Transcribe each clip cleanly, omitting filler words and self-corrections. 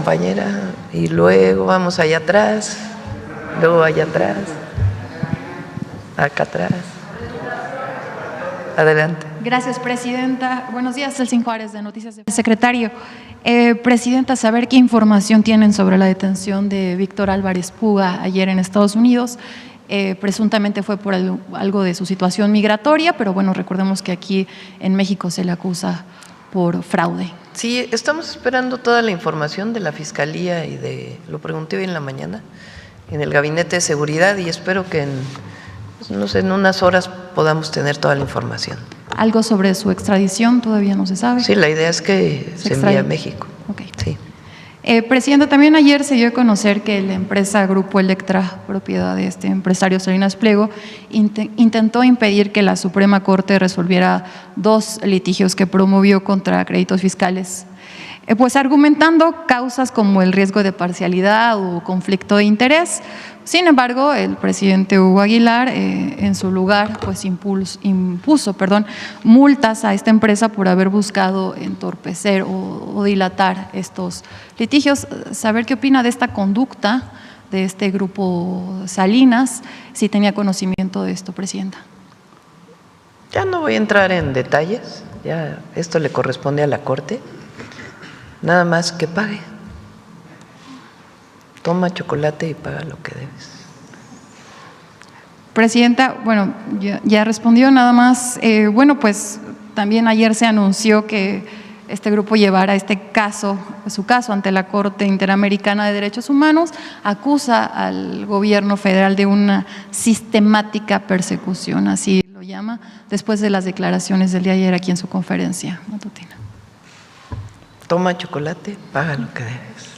compañera, y luego vamos allá atrás, luego allá atrás, acá atrás. Adelante. Gracias, presidenta. Buenos días, Celsin Juárez, de Noticias del Secretario. Presidenta, saber qué información tienen sobre la detención de Víctor Álvarez Puga ayer en Estados Unidos. Presuntamente fue por algo de su situación migratoria, pero bueno, recordemos que aquí en México se le acusa por fraude. Sí, estamos esperando toda la información de la Fiscalía y lo pregunté hoy en la mañana en el Gabinete de Seguridad y espero que en unas horas podamos tener toda la información. ¿Algo sobre su extradición todavía no se sabe? Sí, la idea es que se envíe a México. Okay. Sí. Presidenta, también ayer se dio a conocer que la empresa Grupo Electra, propiedad de este empresario Salinas Pliego, intentó impedir que la Suprema Corte resolviera 2 litigios que promovió contra créditos fiscales, pues argumentando causas como el riesgo de parcialidad o conflicto de interés. Sin embargo, el presidente Hugo Aguilar, en su lugar, pues impuso multas a esta empresa por haber buscado entorpecer o dilatar estos litigios. Saber qué opina de esta conducta de este grupo Salinas, si tenía conocimiento de esto, presidenta. Ya no voy a entrar en detalles, ya esto le corresponde a la Corte, nada más que pague. Toma chocolate y paga lo que debes. Presidenta, bueno, ya respondió nada más. Bueno, pues también ayer se anunció que este grupo llevará su caso ante la Corte Interamericana de Derechos Humanos, acusa al gobierno federal de una sistemática persecución, así lo llama, después de las declaraciones del día de ayer aquí en su conferencia matutina. Toma chocolate, paga lo que debes.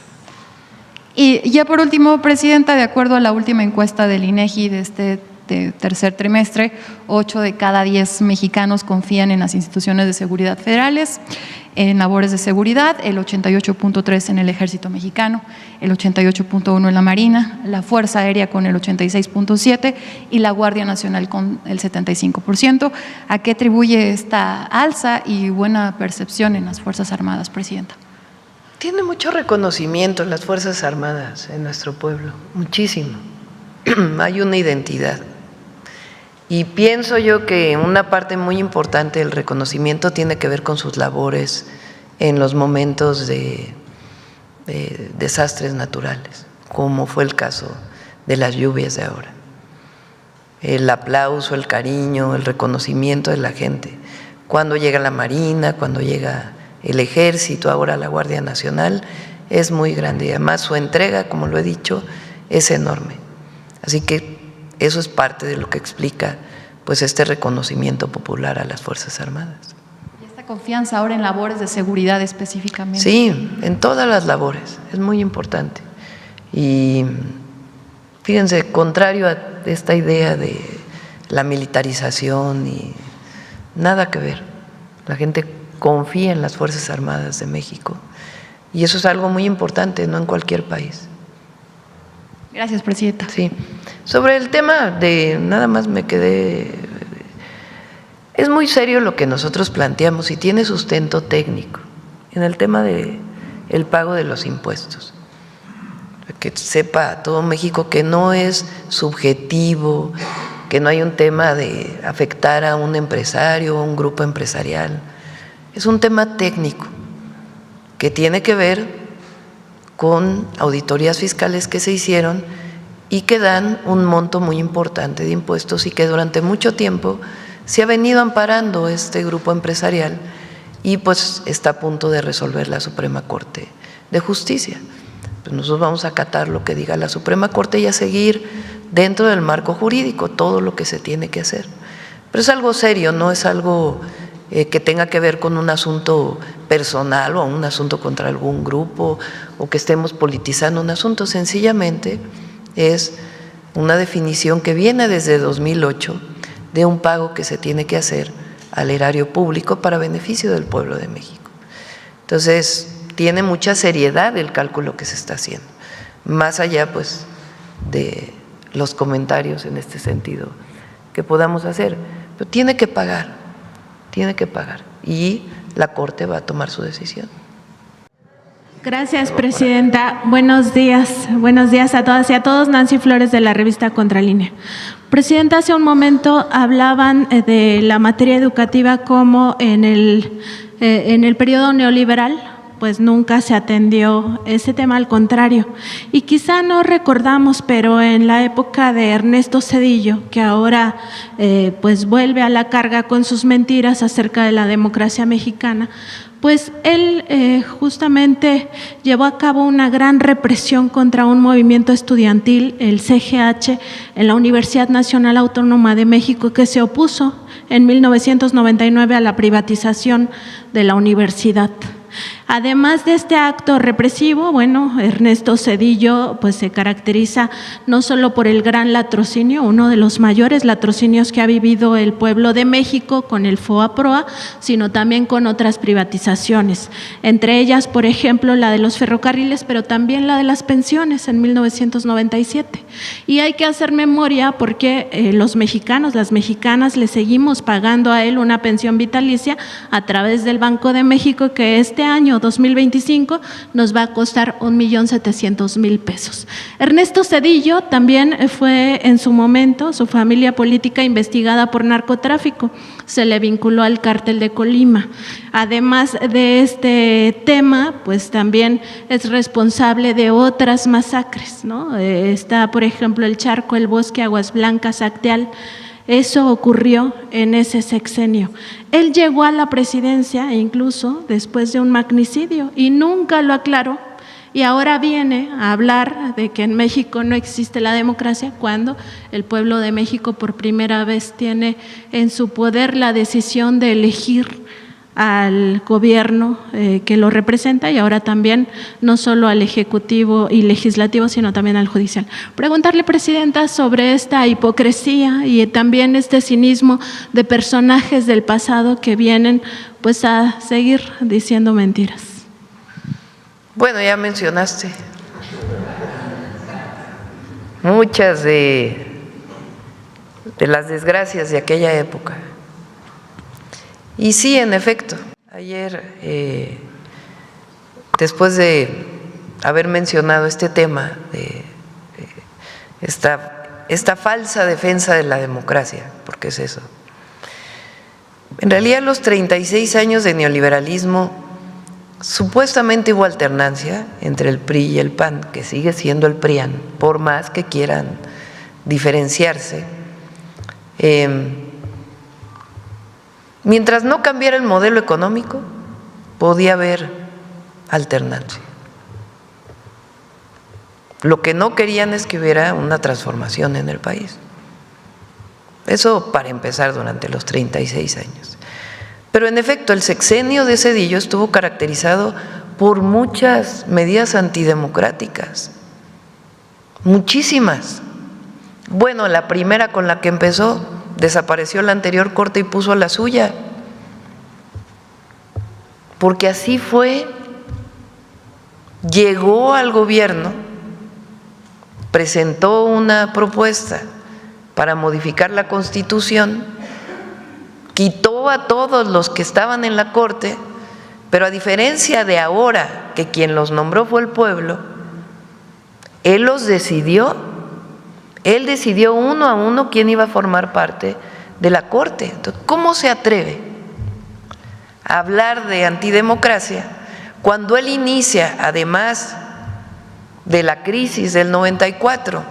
Y ya por último, presidenta, de acuerdo a la última encuesta del INEGI de este tercer trimestre, 8 de cada 10 mexicanos confían en las instituciones de seguridad federales, en labores de seguridad, el 88.3% en el Ejército Mexicano, el 88.1% en la Marina, la Fuerza Aérea con el 86.7% y la Guardia Nacional con el 75%. ¿A qué atribuye esta alza y buena percepción en las Fuerzas Armadas, presidenta? Tiene mucho reconocimiento en las Fuerzas Armadas en nuestro pueblo, muchísimo. Hay una identidad. Y pienso yo que una parte muy importante del reconocimiento tiene que ver con sus labores en los momentos de desastres naturales, como fue el caso de las lluvias de ahora. El aplauso, el cariño, el reconocimiento de la gente. Cuando llega la Marina, cuando llega el Ejército, ahora la Guardia Nacional, es muy grande y además su entrega, como lo he dicho, es enorme. Así que eso es parte de lo que explica pues este reconocimiento popular a las Fuerzas Armadas. ¿Y esta confianza ahora en labores de seguridad específicamente? Sí, en todas las labores, es muy importante. Y fíjense, contrario a esta idea de la militarización y nada que ver, la gente confía en las Fuerzas Armadas de México y eso es algo muy importante, no en cualquier país. Gracias, presidenta. Sí, sobre el tema de, nada más me quedé, es muy serio lo que nosotros planteamos y tiene sustento técnico en el tema de el pago de los impuestos. Que sepa todo México que no es subjetivo, que no hay un tema de afectar a un empresario o un grupo empresarial. Es un tema técnico que tiene que ver con auditorías fiscales que se hicieron y que dan un monto muy importante de impuestos y que durante mucho tiempo se ha venido amparando este grupo empresarial y pues está a punto de resolver la Suprema Corte de Justicia. Pues nosotros vamos a acatar lo que diga la Suprema Corte y a seguir dentro del marco jurídico todo lo que se tiene que hacer. Pero es algo serio, no es algo que tenga que ver con un asunto personal o un asunto contra algún grupo o que estemos politizando un asunto, sencillamente es una definición que viene desde 2008 de un pago que se tiene que hacer al erario público para beneficio del pueblo de México. Entonces, tiene mucha seriedad el cálculo que se está haciendo, más allá pues de los comentarios en este sentido que podamos hacer, pero tiene que pagar y la Corte va a tomar su decisión. Gracias, presidenta. Buenos días a todas y a todos. Nancy Flores, de la revista Contralínea. Presidenta, hace un momento hablaban de la materia educativa como en el periodo neoliberal, pues nunca se atendió ese tema, al contrario. Y quizá no recordamos, pero en la época de Ernesto Zedillo, que ahora pues vuelve a la carga con sus mentiras acerca de la democracia mexicana, pues él justamente llevó a cabo una gran represión contra un movimiento estudiantil, el CGH, en la Universidad Nacional Autónoma de México, que se opuso en 1999 a la privatización de la universidad. Además de este acto represivo, bueno, Ernesto Zedillo pues se caracteriza no solo por el gran latrocinio, uno de los mayores latrocinios que ha vivido el pueblo de México con el FOA-PROA, sino también con otras privatizaciones, entre ellas, por ejemplo, la de los ferrocarriles, pero también la de las pensiones en 1997. Y hay que hacer memoria porque los mexicanos, las mexicanas, le seguimos pagando a él una pensión vitalicia a través del Banco de México, que este año 2025 nos va a costar 1.700.000 pesos. Ernesto Zedillo también fue en su momento, su familia política, investigada por narcotráfico. Se le vinculó al cártel de Colima. Además de este tema, pues también es responsable de otras masacres, ¿no? Está, por ejemplo, el Charco, el Bosque, Aguas Blancas, Acteal. Eso ocurrió en ese sexenio. Él llegó a la presidencia incluso después de un magnicidio y nunca lo aclaró, y ahora viene a hablar de que en México no existe la democracia, cuando el pueblo de México por primera vez tiene en su poder la decisión de elegir al gobierno que lo representa, y ahora también no solo al ejecutivo y legislativo, sino también al judicial. Preguntarle, presidenta, sobre esta hipocresía y también este cinismo de personajes del pasado que vienen pues a seguir diciendo mentiras. Bueno, ya mencionaste muchas de las desgracias de aquella época. Y sí, en efecto, ayer, después de haber mencionado este tema de esta falsa defensa de la democracia, porque es eso, en realidad los 36 años de neoliberalismo, supuestamente hubo alternancia entre el PRI y el PAN, que sigue siendo el PRIAN, por más que quieran diferenciarse. Mientras no cambiara el modelo económico, podía haber alternancia. Lo que no querían es que hubiera una transformación en el país. Eso para empezar, durante los 36 años. Pero en efecto, el sexenio de Zedillo estuvo caracterizado por muchas medidas antidemocráticas, muchísimas. Bueno, la primera con la que empezó, desapareció la anterior corte y puso la suya, porque así fue. Llegó al gobierno, presentó una propuesta para modificar la Constitución, quitó a todos los que estaban en la corte, pero a diferencia de ahora, que quien los nombró fue el pueblo, él los decidió. Él decidió uno a uno quién iba a formar parte de la Corte. Entonces, ¿cómo se atreve a hablar de antidemocracia cuando él inicia, además de la crisis del 94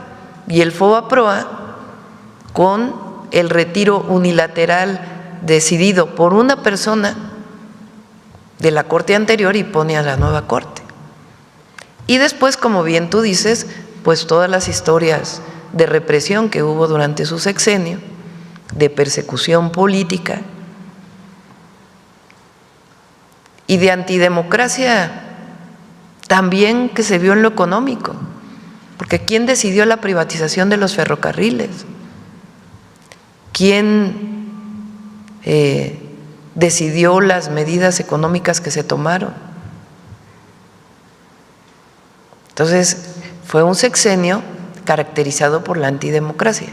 y el FOA-PROA, con el retiro unilateral decidido por una persona de la Corte anterior y pone a la nueva Corte? Y después, como bien tú dices, pues todas las historias de represión que hubo durante su sexenio, de persecución política y de antidemocracia también que se vio en lo económico, porque ¿quién decidió la privatización de los ferrocarriles? ¿Quién decidió las medidas económicas que se tomaron? Entonces, fue un sexenio caracterizado por la antidemocracia.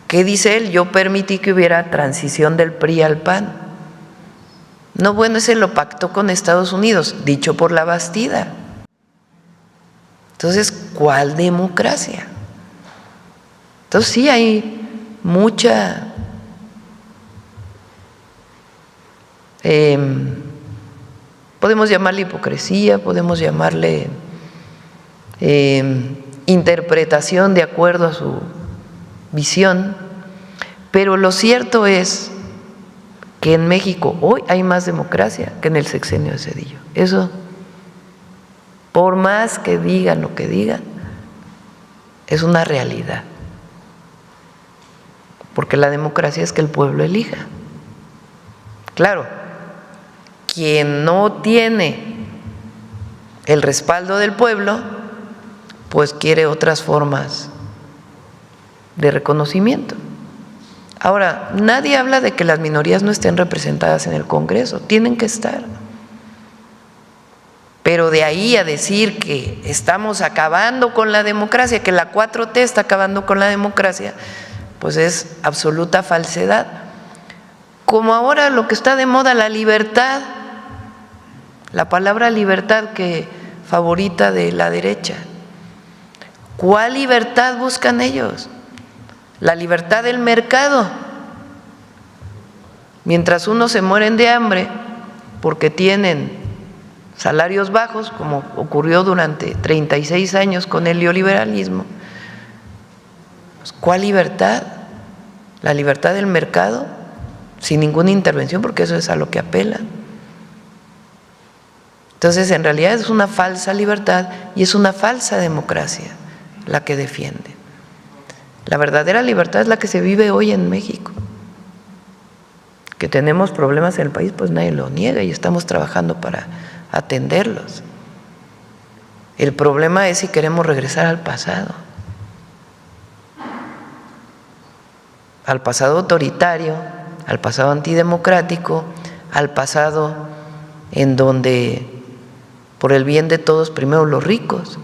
¿Qué dice él? Yo permití que hubiera transición del PRI al PAN. No, bueno, ese lo pactó con Estados Unidos, dicho por la Bastida. Entonces, ¿cuál democracia? Entonces sí hay mucha podemos llamarle hipocresía, podemos llamarle interpretación de acuerdo a su visión, pero lo cierto es que en México hoy hay más democracia que en el sexenio de Zedillo. Eso, por más que digan lo que digan, es una realidad. Porque la democracia es que el pueblo elija. Claro, quien no tiene el respaldo del pueblo, pues quiere otras formas de reconocimiento. Ahora, nadie habla de que las minorías no estén representadas en el Congreso, tienen que estar. Pero de ahí a decir que estamos acabando con la democracia, que la 4T está acabando con la democracia, pues es absoluta falsedad. Como ahora lo que está de moda, la libertad, la palabra libertad que favorita de la derecha. ¿Cuál libertad buscan ellos? La libertad del mercado. Mientras unos se mueren de hambre porque tienen salarios bajos, como ocurrió durante 36 años con el neoliberalismo, pues ¿cuál libertad? La libertad del mercado, sin ninguna intervención, porque eso es a lo que apelan. Entonces, en realidad es una falsa libertad y es una falsa democracia la que defiende. La verdadera libertad es la que se vive hoy en México. Que tenemos problemas en el país, pues nadie lo niega y estamos trabajando para atenderlos. El problema es si queremos regresar al pasado autoritario, al pasado antidemocrático, al pasado en donde por el bien de todos primero los ricos,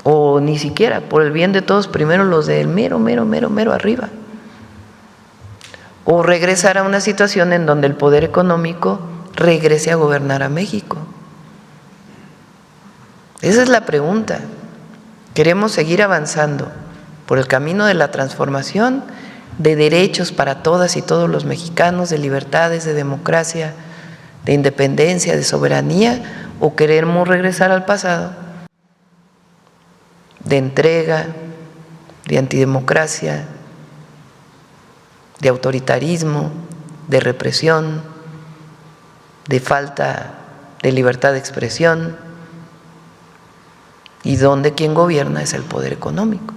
o ni siquiera por el bien de todos primero los del mero arriba, o regresar a una situación en donde el poder económico regrese a gobernar a México. Esa es la pregunta. ¿Queremos seguir avanzando por el camino de la transformación, de derechos para todas y todos los mexicanos, de libertades, de democracia, de independencia, de soberanía, o queremos regresar al pasado, de entrega, de antidemocracia, de autoritarismo, de represión, de falta de libertad de expresión, y donde quien gobierna es el poder económico?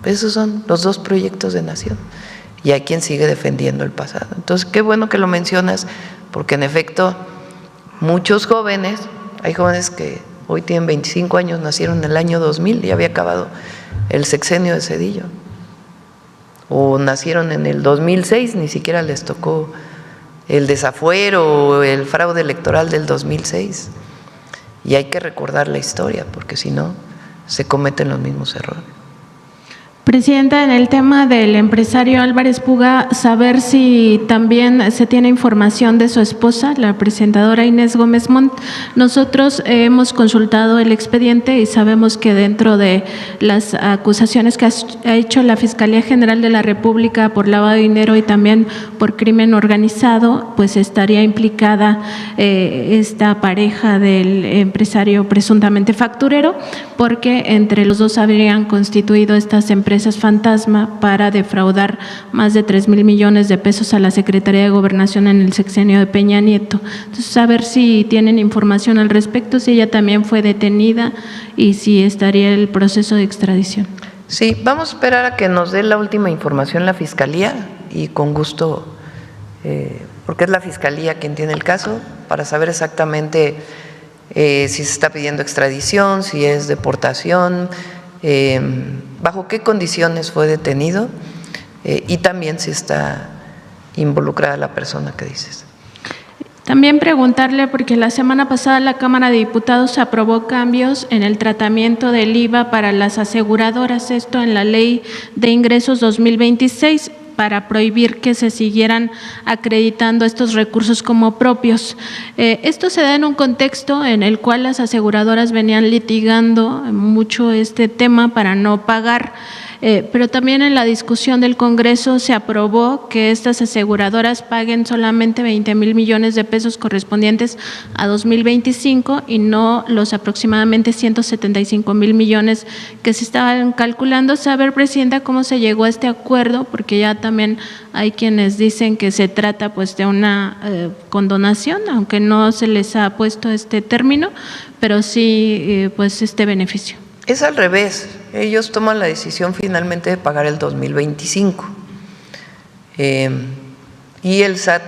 Esos son los dos proyectos de nación y hay quien sigue defendiendo el pasado. Entonces, qué bueno que lo mencionas, porque en efecto muchos jóvenes, hay jóvenes que hoy tienen 25 años, nacieron en el año 2000 y había acabado el sexenio de Zedillo, o nacieron en el 2006, ni siquiera les tocó el desafuero o el fraude electoral del 2006, y hay que recordar la historia porque si no se cometen los mismos errores. Presidenta, en el tema del empresario Álvarez Puga, saber si también se tiene información de su esposa, la presentadora Inés Gómez Montt. Nosotros hemos consultado el expediente y sabemos que dentro de las acusaciones que ha hecho la Fiscalía General de la República por lavado de dinero y también por crimen organizado, pues estaría implicada esta pareja del empresario presuntamente facturero, porque entre los dos habrían constituido estas empresas fantasma para defraudar más de 3,000 millones de pesos a la Secretaría de Gobernación en el sexenio de Peña Nieto. Entonces, saber si tienen información al respecto, si ella también fue detenida y si estaría el proceso de extradición. Sí, vamos a esperar a que nos dé la última información la Fiscalía y con gusto, porque es la Fiscalía quien tiene el caso, para saber exactamente si se está pidiendo extradición, si es deportación, bajo qué condiciones fue detenido y también si está involucrada la persona que dices. También preguntarle, porque la semana pasada la Cámara de Diputados aprobó cambios en el tratamiento del IVA para las aseguradoras, esto en la Ley de Ingresos 2026. para prohibir que se siguieran acreditando estos recursos como propios. Esto se da en un contexto en el cual las aseguradoras venían litigando mucho este tema para no pagar. Pero también en la discusión del Congreso se aprobó que estas aseguradoras paguen solamente 20,000 millones de pesos correspondientes a 2025 y no los aproximadamente 175,000 millones que se estaban calculando. Saber, Presidenta, cómo se llegó a este acuerdo, porque ya también hay quienes dicen que se trata pues de una condonación, aunque no se les ha puesto este término, pero sí pues este beneficio. Es al revés, ellos toman la decisión finalmente de pagar el 2025 y el SAT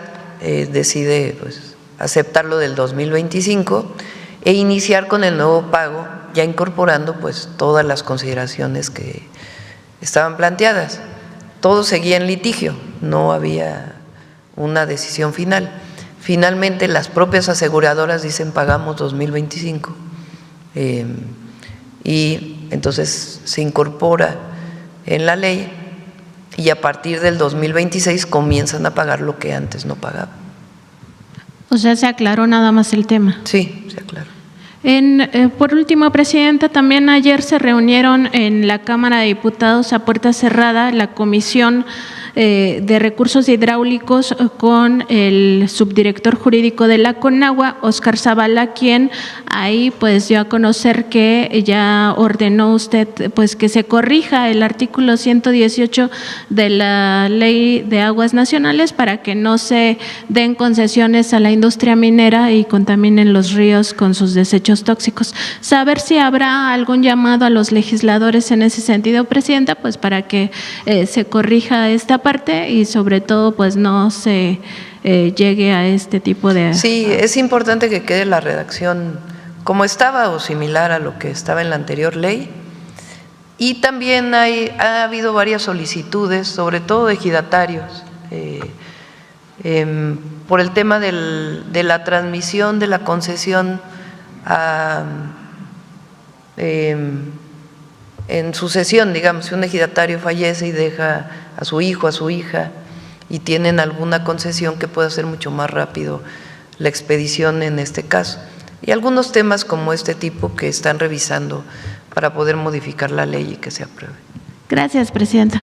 decide pues, aceptarlo del 2025 e iniciar con el nuevo pago, ya incorporando pues todas las consideraciones que estaban planteadas. Todo seguía en litigio, no había una decisión final. Finalmente las propias aseguradoras dicen pagamos 2025. Y entonces se incorpora en la ley y a partir del 2026 comienzan a pagar lo que antes no pagaban. O sea, se aclaró nada más el tema. Sí, se aclaró. Por último, Presidenta, también ayer se reunieron en la Cámara de Diputados a puerta cerrada la Comisión de Recursos Hidráulicos con el subdirector jurídico de la CONAGUA, Óscar Zavala, quien ahí pues dio a conocer que ya ordenó usted pues que se corrija el artículo 118 de la Ley de Aguas Nacionales para que no se den concesiones a la industria minera y contaminen los ríos con sus desechos tóxicos. Saber si habrá algún llamado a los legisladores en ese sentido, Presidenta, pues para que se corrija esta parte y sobre todo pues no se llegue a este tipo de… Sí, es importante que quede la redacción como estaba o similar a lo que estaba en la anterior ley. Y también ha habido varias solicitudes, sobre todo de ejidatarios, por el tema de la transmisión de la concesión en sucesión, digamos, si un ejidatario fallece y deja a su hijo, a su hija, y tienen alguna concesión que pueda hacer mucho más rápido la expedición en este caso. Y algunos temas como este tipo que están revisando para poder modificar la ley y que se apruebe. Gracias, Presidenta.